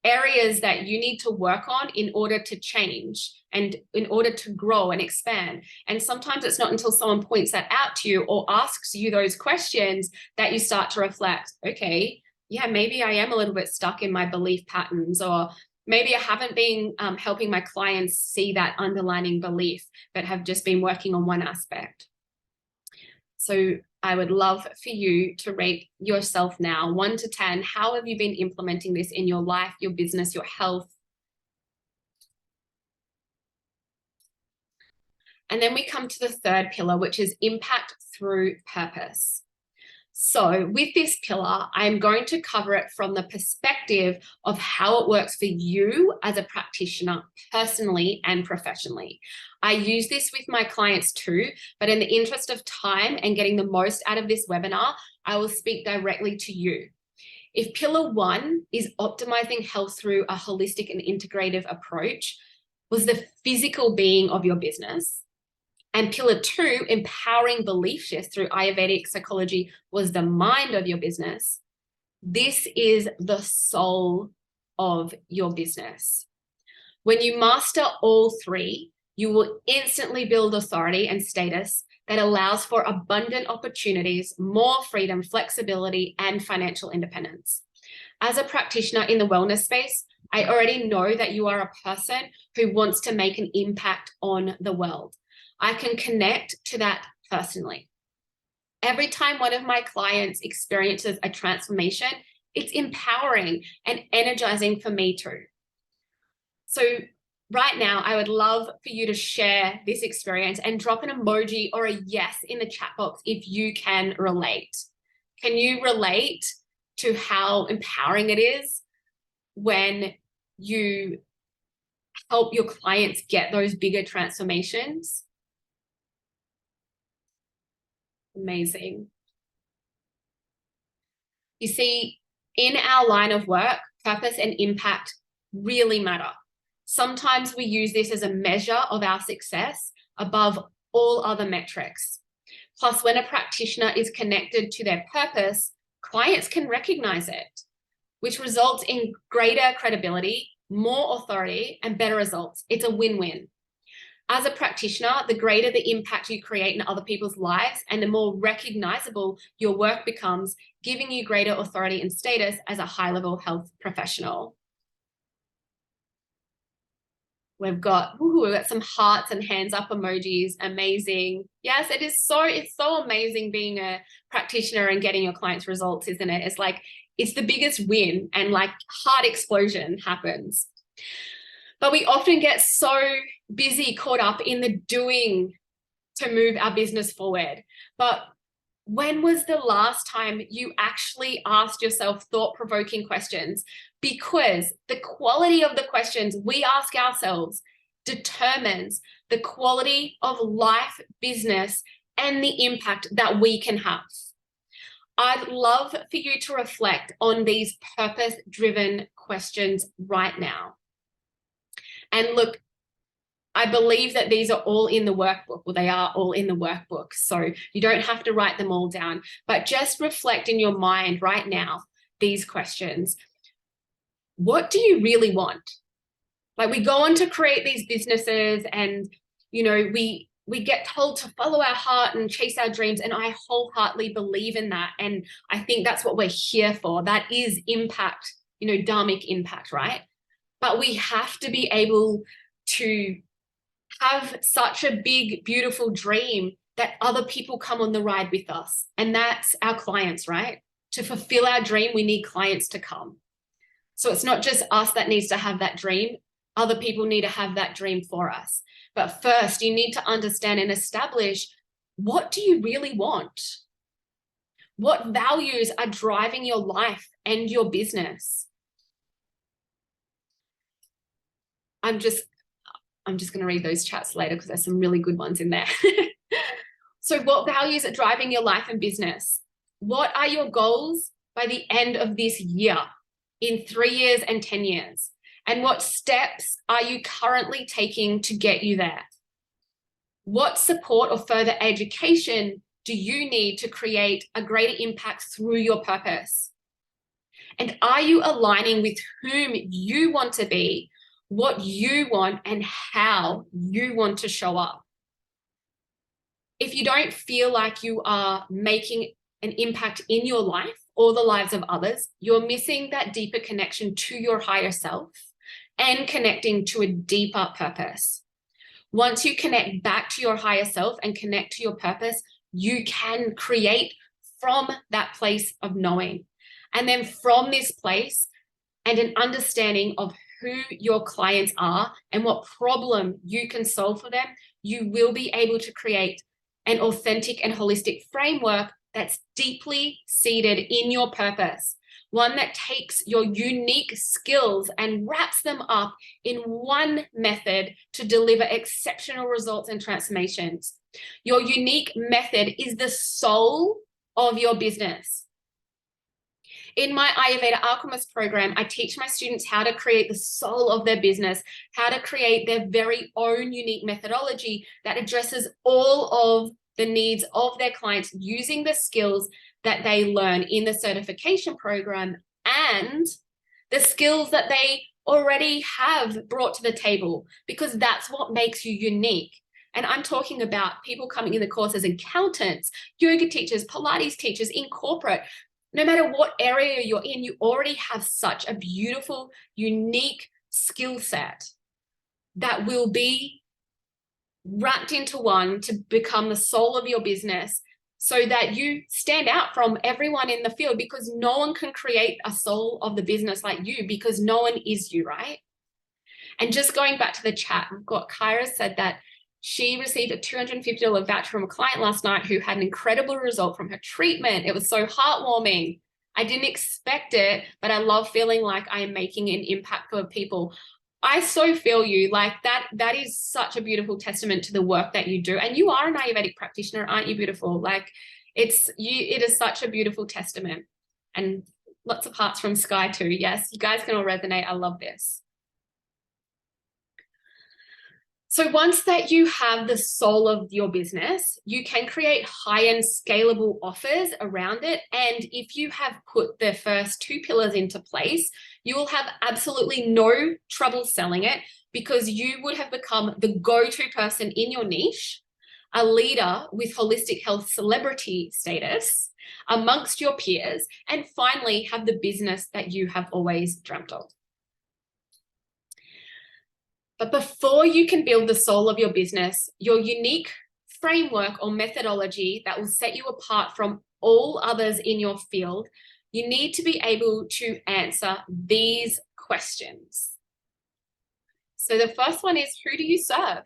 areas that you need to work on in order to change and in order to grow and expand. And sometimes it's not until someone points that out to you or asks you those questions that you start to reflect, okay, yeah, maybe I am a little bit stuck in my belief patterns, or maybe I haven't been helping my clients see that underlying belief, but have just been working on one aspect. So I would love for you to rate yourself now, 1 to 10. How have you been implementing this in your life, your business, your health? And then we come to the third pillar, which is impact through purpose. So with this pillar, I'm going to cover it from the perspective of how it works for you as a practitioner, personally and professionally. I use this with my clients too, but in the interest of time and getting the most out of this webinar, I will speak directly to you. If pillar 1 is optimizing health through a holistic and integrative approach, was the physical being of your business, and pillar 2, empowering belief shifts through Ayurvedic psychology, was the mind of your business, this is the soul of your business. When you master all 3, you will instantly build authority and status that allows for abundant opportunities, more freedom, flexibility, and financial independence. As a practitioner in the wellness space, I already know that you are a person who wants to make an impact on the world. I can connect to that personally. Every time one of my clients experiences a transformation, it's empowering and energizing for me too. So right now, I would love for you to share this experience and drop an emoji or a yes in the chat box if you can relate. Can you relate to how empowering it is when you help your clients get those bigger transformations? Amazing. You see, in our line of work, purpose and impact really matter. Sometimes we use this as a measure of our success above all other metrics. Plus, when a practitioner is connected to their purpose, clients can recognize it, which results in greater credibility, more authority, and better results. It's a win-win. As a practitioner, the greater the impact you create in other people's lives and the more recognizable your work becomes, giving you greater authority and status as a high-level health professional. We've got some hearts and hands up emojis. Amazing. Yes, it's so amazing being a practitioner and getting your clients results, isn't it? It's the biggest win, and like heart explosion happens. But we often get so busy, caught up in the doing to move our business forward. But when was the last time you actually asked yourself thought-provoking questions? Because the quality of the questions we ask ourselves determines the quality of life, business, and the impact that we can have. I'd love for you to reflect on these purpose-driven questions right now. And look, I believe that these are all in the workbook, or they are all in the workbook. So you don't have to write them all down, but just reflect in your mind right now these questions. What do you really want? Like, we go on to create these businesses and, you know, we get told to follow our heart and chase our dreams. And I wholeheartedly believe in that. And I think that's what we're here for. That is impact, you know, dharmic impact, right? But we have to be able to have such a big, beautiful dream that other people come on the ride with us. And that's our clients, right? To fulfill our dream, we need clients to come. So it's not just us that needs to have that dream. Other people need to have that dream for us. But first, you need to understand and establish, what do you really want? What values are driving your life and your business? I'm just going to read those chats later because there's some really good ones in there. So what values are driving your life and business? What are your goals by the end of this year, in 3 years and 10 years? And what steps are you currently taking to get you there? What support or further education do you need to create a greater impact through your purpose? And are you aligning with whom you want to be, what you want, and how you want to show up? If you don't feel like you are making an impact in your life or the lives of others, you're missing that deeper connection to your higher self and connecting to a deeper purpose. Once you connect back to your higher self and connect to your purpose, you can create from that place of knowing. And then from this place and an understanding of who your clients are and what problem you can solve for them, you will be able to create an authentic and holistic framework that's deeply seated in your purpose. One that takes your unique skills and wraps them up in one method to deliver exceptional results and transformations. Your unique method is the soul of your business. In my Ayurveda Alchemist program, I teach my students how to create the soul of their business, how to create their very own unique methodology that addresses all of the needs of their clients using the skills that they learn in the certification program and the skills that they already have brought to the table, because that's what makes you unique. And I'm talking about people coming in the course as accountants, yoga teachers, Pilates teachers in corporate. No matter what area you're in, you already have such a beautiful, unique skill set that will be wrapped into one to become the soul of your business, so that you stand out from everyone in the field, because no one can create a soul of the business like you, because no one is you, right? And just going back to the chat, we've got Kyra said that she received a $250 voucher from a client last night who had an incredible result from her treatment. It was so heartwarming. I didn't expect it, but I love feeling like I am making an impact for people. I so feel you. Like that is such a beautiful testament to the work that you do. And you are an Ayurvedic practitioner, aren't you beautiful? Like it is such a beautiful testament. And lots of hearts from Sky too. Yes, you guys can all resonate. I love this. So once that you have the soul of your business, you can create high-end scalable offers around it. And if you have put the first two pillars into place, you will have absolutely no trouble selling it, because you would have become the go-to person in your niche, a leader with holistic health celebrity status amongst your peers, and finally have the business that you have always dreamt of. But before you can build the soul of your business, your unique framework or methodology that will set you apart from all others in your field, you need to be able to answer these questions. So the first one is, who do you serve?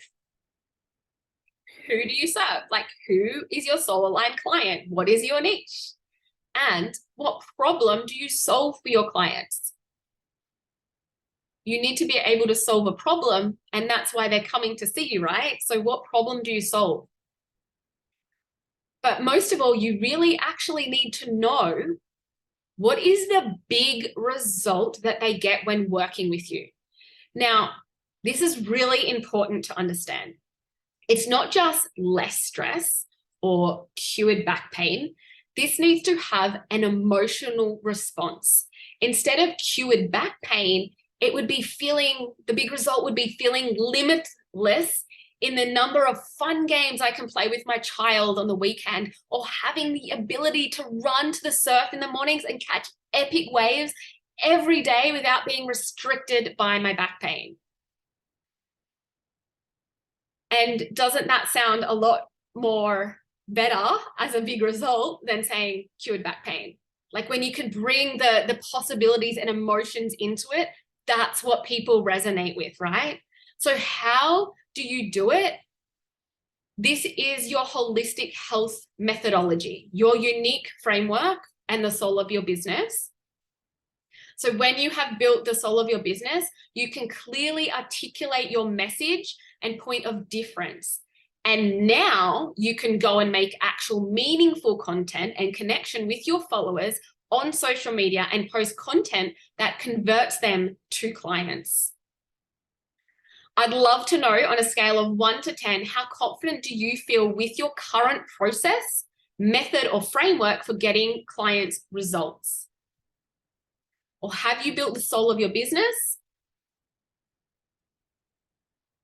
Who do you serve? Like, who is your soul aligned client? What is your niche? And what problem do you solve for your clients? You need to be able to solve a problem, and that's why they're coming to see you, right? So what problem do you solve? But most of all, you really actually need to know what is the big result that they get when working with you. Now, this is really important to understand. It's not just less stress or cured back pain. This needs to have an emotional response. Instead of cured back pain, it would be the big result would be feeling limitless in the number of fun games I can play with my child on the weekend, or having the ability to run to the surf in the mornings and catch epic waves every day without being restricted by my back pain. And doesn't that sound a lot more better as a big result than saying cured back pain? Like when you can bring the possibilities and emotions into it, that's what people resonate with, right? So how do you do it? This is your holistic health methodology, your unique framework and the soul of your business. So when you have built the soul of your business, you can clearly articulate your message and point of difference. And now you can go and make actual meaningful content and connection with your followers on social media and post content that converts them to clients. I'd love to know, on a scale of 1 to 10, how confident do you feel with your current process, method, or framework for getting clients results? Or have you built the soul of your business?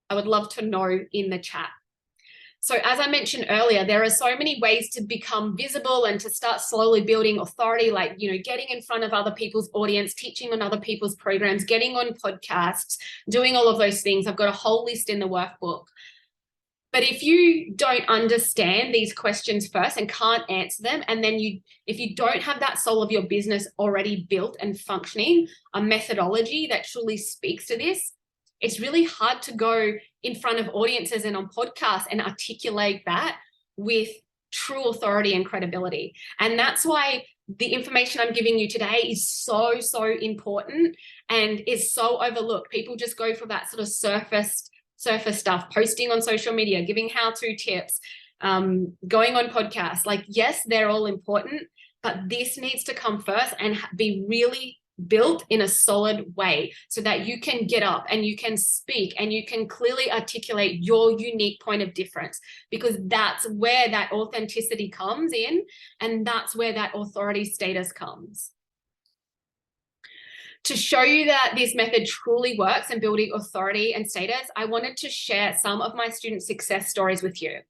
I would love to know in the chat. So as I mentioned earlier, there are so many ways to become visible and to start slowly building authority, like, getting in front of other people's audience, teaching on other people's programs, getting on podcasts, doing all of those things. I've got a whole list in the workbook. But if you don't understand these questions first and can't answer them, and then if you don't have that soul of your business already built and functioning, a methodology that truly speaks to this, it's really hard to go in front of audiences and on podcasts and articulate that with true authority and credibility. And that's why the information I'm giving you today is so, so important and is so overlooked. People just go for that sort of surface stuff, posting on social media, giving how-to tips, going on podcasts. Like, yes, they're all important, but this needs to come first and be really built in a solid way so that you can get up and you can speak and you can clearly articulate your unique point of difference, because that's where that authenticity comes in, and that's where that authority status comes. To show you that this method truly works in building authority and status, I wanted to share some of my student success stories with you.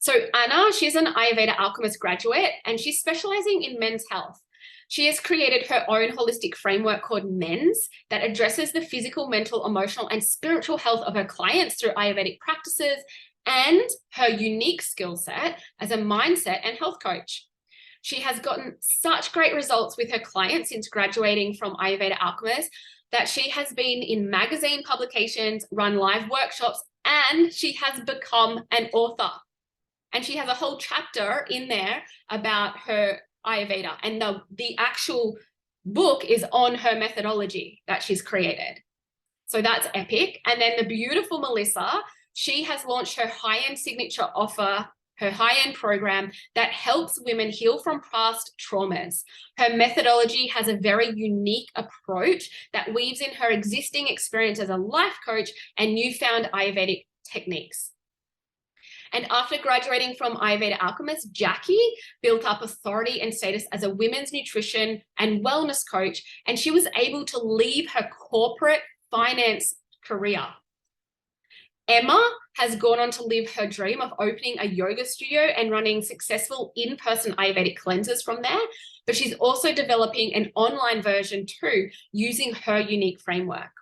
So Anna, she's an Ayurveda Alchemist graduate, and she's specializing in men's health. She has created her own holistic framework called MENS that addresses the physical, mental, emotional, and spiritual health of her clients through Ayurvedic practices and her unique skill set as a mindset and health coach. She has gotten such great results with her clients since graduating from Ayurveda Alchemist that she has been in magazine publications, run live workshops, and she has become an author. And she has a whole chapter in there about her Ayurveda, and the actual book is on her methodology that she's created. So that's epic. And then the beautiful Melissa, she has launched her high-end signature offer, her high-end program that helps women heal from past traumas. Her methodology has a very unique approach that weaves in her existing experience as a life coach and newfound Ayurvedic techniques. And after graduating from Ayurveda Alchemist, Jackie built up authority and status as a women's nutrition and wellness coach, and she was able to leave her corporate finance career. Emma has gone on to live her dream of opening a yoga studio and running successful in-person Ayurvedic cleanses from there, but she's also developing an online version too, using her unique framework.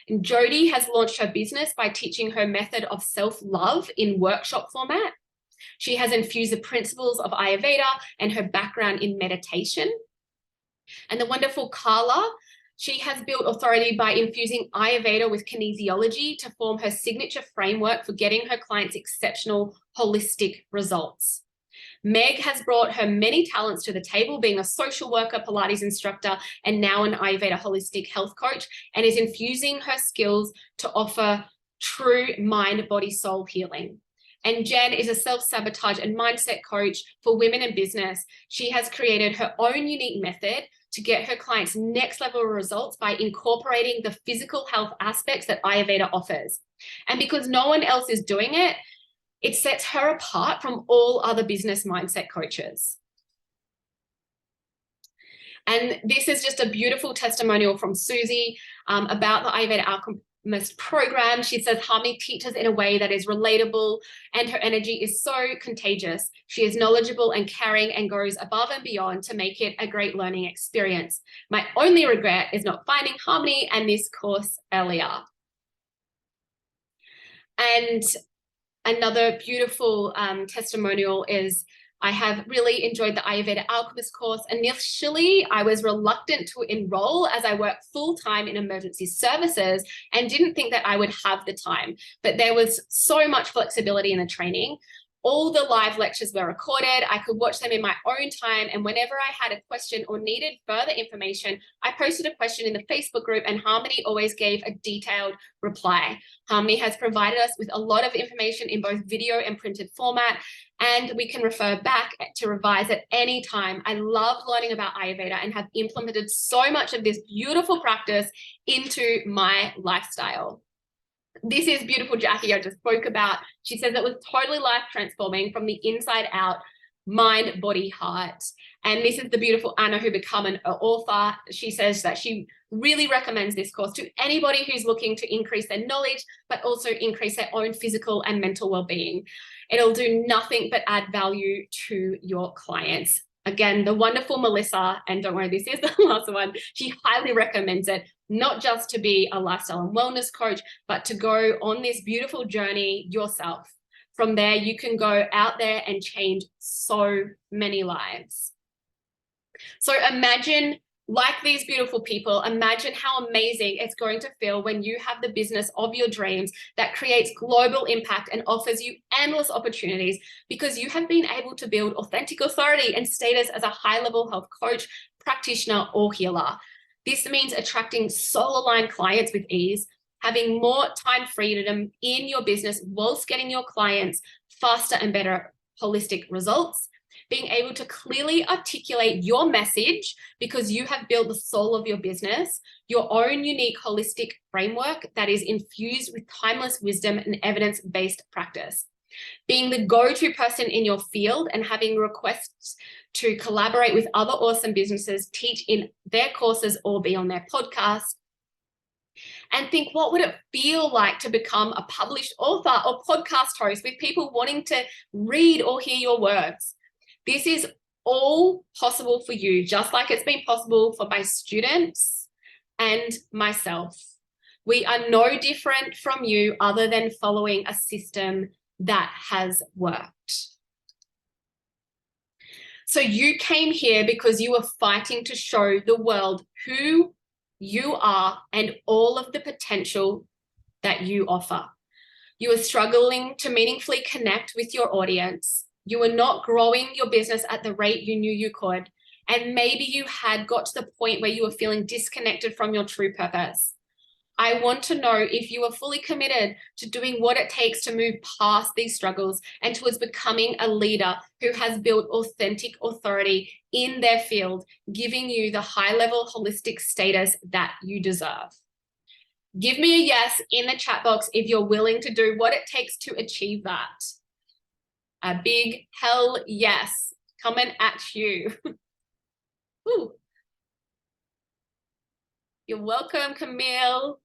And Jody has launched her business by teaching her method of self-love in workshop format. She has infused the principles of Ayurveda and her background in meditation. And the wonderful Carla, she has built authority by infusing Ayurveda with kinesiology to form her signature framework for getting her clients exceptional holistic results. Meg has brought her many talents to the table, being a social worker, Pilates instructor, and now an Ayurveda holistic health coach, and is infusing her skills to offer true mind, body, soul healing. And Jen is a self-sabotage and mindset coach for women in business. She has created her own unique method to get her clients next level results by incorporating the physical health aspects that Ayurveda offers. And because no one else is doing it, it sets her apart from all other business mindset coaches. And this is just a beautiful testimonial from Susie about the Ayurveda Alchemist program. She says Harmony teaches in a way that is relatable, and her energy is so contagious. She is knowledgeable and caring and goes above and beyond to make it a great learning experience. My only regret is not finding Harmony and this course earlier. And another beautiful testimonial is I have really enjoyed the Ayurveda Alchemist course. Initially, I was reluctant to enroll as I work full-time in emergency services and didn't think that I would have the time, but there was so much flexibility in the training. All the live lectures were recorded. I could watch them in my own time. And whenever I had a question or needed further information, I posted a question in the Facebook group, and Harmony always gave a detailed reply. Harmony has provided us with a lot of information in both video and printed format, and we can refer back to revise at any time. I love learning about Ayurveda and have implemented so much of this beautiful practice into my lifestyle. This is beautiful Jackie I just spoke about. She says it was totally life transforming from the inside out, mind, body, heart. And this is the beautiful Anna who become an author. She says that she really recommends this course to anybody who's looking to increase their knowledge, but also increase their own physical and mental well-being. It'll do nothing but add value to your clients. Again, the wonderful Melissa, and don't worry, this is the last one, she highly recommends it, not just to be a lifestyle and wellness coach, but to go on this beautiful journey yourself. From there, you can go out there and change so many lives. So imagine, like these beautiful people, imagine how amazing it's going to feel when you have the business of your dreams that creates global impact and offers you endless opportunities because you have been able to build authentic authority and status as a high-level health coach, practitioner, or healer. This means attracting soul-aligned clients with ease, having more time freedom in your business whilst getting your clients faster and better holistic results, being able to clearly articulate your message because you have built the soul of your business, your own unique holistic framework that is infused with timeless wisdom and evidence-based practice, being the go-to person in your field and having requests to collaborate with other awesome businesses, teach in their courses or be on their podcast. And think, what would it feel like to become a published author or podcast host with people wanting to read or hear your words? This is all possible for you, just like it's been possible for my students and myself. We are no different from you other than following a system that has worked. So you came here because you were fighting to show the world who you are and all of the potential that you offer. You are struggling to meaningfully connect with your audience. You are not growing your business at the rate you knew you could. And maybe you had got to the point where you were feeling disconnected from your true purpose. I want to know if you are fully committed to doing what it takes to move past these struggles and towards becoming a leader who has built authentic authority in their field, giving you the high-level holistic status that you deserve. Give me a yes in the chat box if you're willing to do what it takes to achieve that. A big hell yes coming at you. Ooh. You're welcome, Camille.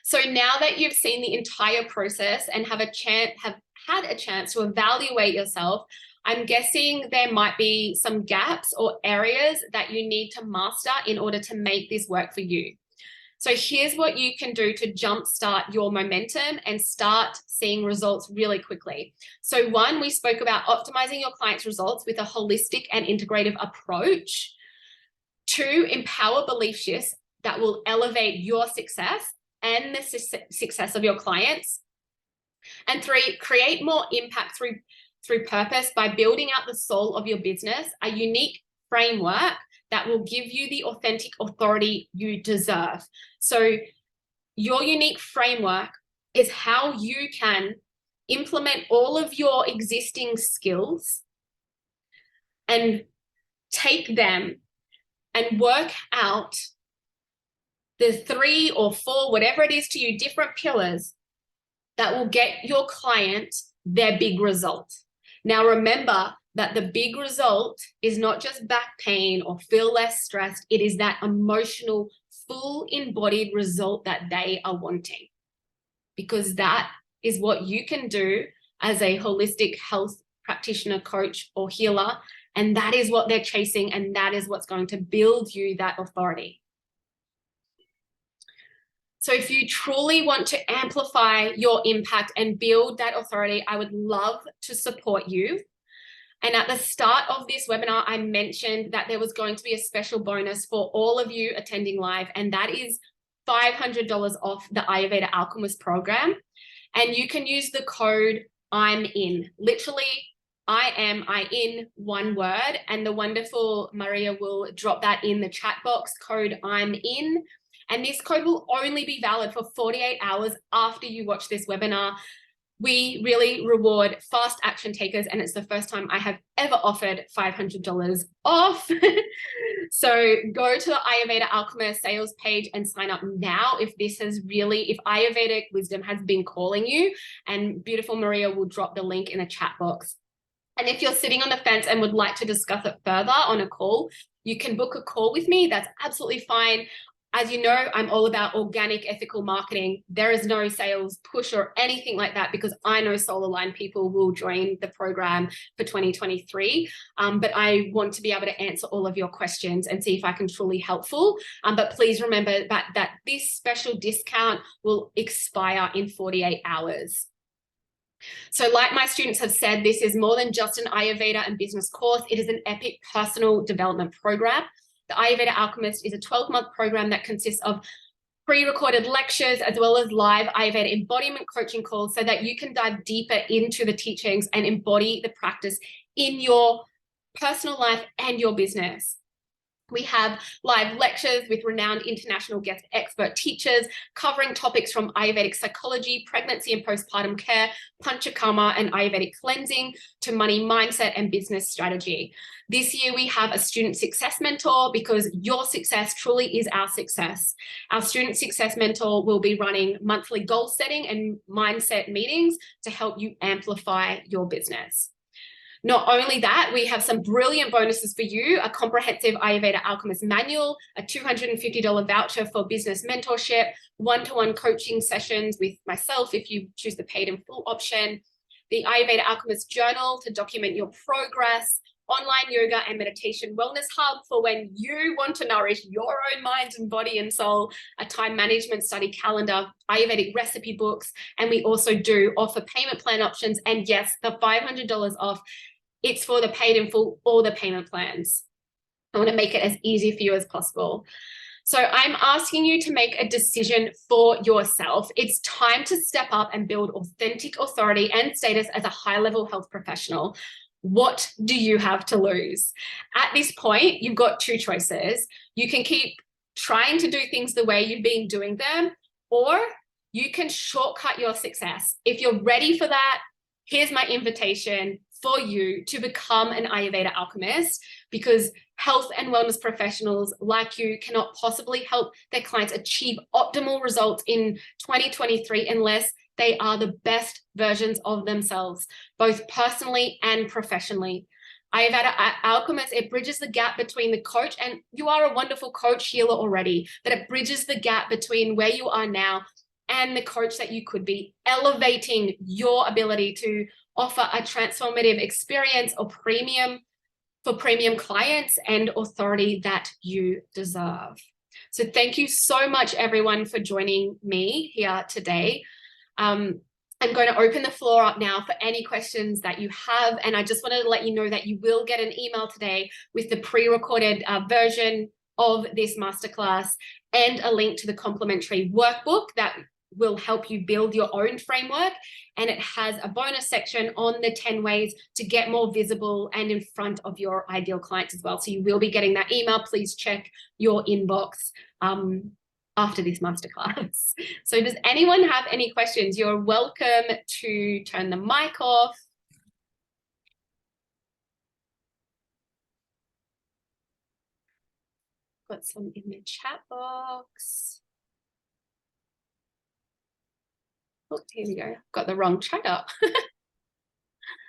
So now that you've seen the entire process and have had a chance to evaluate yourself, I'm guessing there might be some gaps or areas that you need to master in order to make this work for you. So here's what you can do to jumpstart your momentum and start seeing results really quickly. So one, we spoke about optimizing your clients' results with a holistic and integrative approach. Two, empower belief shifts that will elevate your success and the success of your clients. And three, create more impact through purpose by building out the soul of your business, a unique framework that will give you the authentic authority you deserve. So your unique framework is how you can implement all of your existing skills and take them and work out the 3 or 4, whatever it is to you, different pillars that will get your client their big result. Now, remember that the big result is not just back pain or feel less stressed. It is that emotional, full embodied result that they are wanting, because that is what you can do as a holistic health practitioner, coach, or healer. And that is what they're chasing. And that is what's going to build you that authority. So if you truly want to amplify your impact and build that authority, I would love to support you. And at the start of this webinar, I mentioned that there was going to be a special bonus for all of you attending live, and that is $500 off the Ayurveda Alchemist program. And you can use the code I'm in, literally I in one word, and the wonderful Maria will drop that in the chat box, code I'm in. And this code will only be valid for 48 hours after you watch this webinar. We really reward fast action takers, and it's the first time I have ever offered $500 off. So go to the Ayurveda Alchemist sales page and sign up now if if Ayurvedic wisdom has been calling you, and beautiful Maria will drop the link in the chat box. And if you're sitting on the fence and would like to discuss it further on a call, you can book a call with me. That's absolutely fine. As you know, I'm all about organic, ethical marketing. There is no sales push or anything like that, because I know soul-aligned people will join the program for 2023. But I want to be able to answer all of your questions and see if I can truly helpful. But please remember that this special discount will expire in 48 hours. So like my students have said, this is more than just an Ayurveda and business course. It is an epic personal development program. The Ayurveda Alchemist is a 12-month program that consists of pre-recorded lectures as well as live Ayurveda embodiment coaching calls so that you can dive deeper into the teachings and embody the practice in your personal life and your business. We have live lectures with renowned international guest expert teachers covering topics from Ayurvedic psychology, pregnancy and postpartum care, Panchakarma and Ayurvedic cleansing to money mindset and business strategy. This year we have a student success mentor because your success truly is our success. Our student success mentor will be running monthly goal setting and mindset meetings to help you amplify your business. Not only that, we have some brilliant bonuses for you, a comprehensive Ayurveda Alchemist manual, a $250 voucher for business mentorship, one-to-one coaching sessions with myself if you choose the paid in full option, the Ayurveda Alchemist journal to document your progress, online yoga and meditation wellness hub for when you want to nourish your own mind and body and soul, a time management study calendar, Ayurvedic recipe books, and we also do offer payment plan options. And yes, the $500 off, it's for the paid in full or the payment plans. I want to make it as easy for you as possible. So I'm asking you to make a decision for yourself. It's time to step up and build authentic authority and status as a high-level health professional. What do you have to lose? At this point, you've got two choices. You can keep trying to do things the way you've been doing them, or you can shortcut your success. If you're ready for that, here's my invitation for you to become an Ayurveda alchemist, because health and wellness professionals like you cannot possibly help their clients achieve optimal results in 2023 unless they are the best versions of themselves, both personally and professionally. Ayurveda Alchemist, it bridges the gap between the coach, and you are a wonderful coach healer already, but it bridges the gap between where you are now and the coach that you could be, elevating your ability to offer a transformative experience or premium clients and authority that you deserve. So thank you so much, everyone, for joining me here today. I'm going to open the floor up now for any questions that you have. And I just wanted to let you know that you will get an email today with the pre-recorded version of this masterclass and a link to the complimentary workbook that will help you build your own framework. And it has a bonus section on the 10 ways to get more visible and in front of your ideal clients as well. So you will be getting that email. Please check your inbox after this masterclass. So does anyone have any questions? You're welcome to turn the mic off. Got some in the chat box. Oh, here we go. Got the wrong chat up.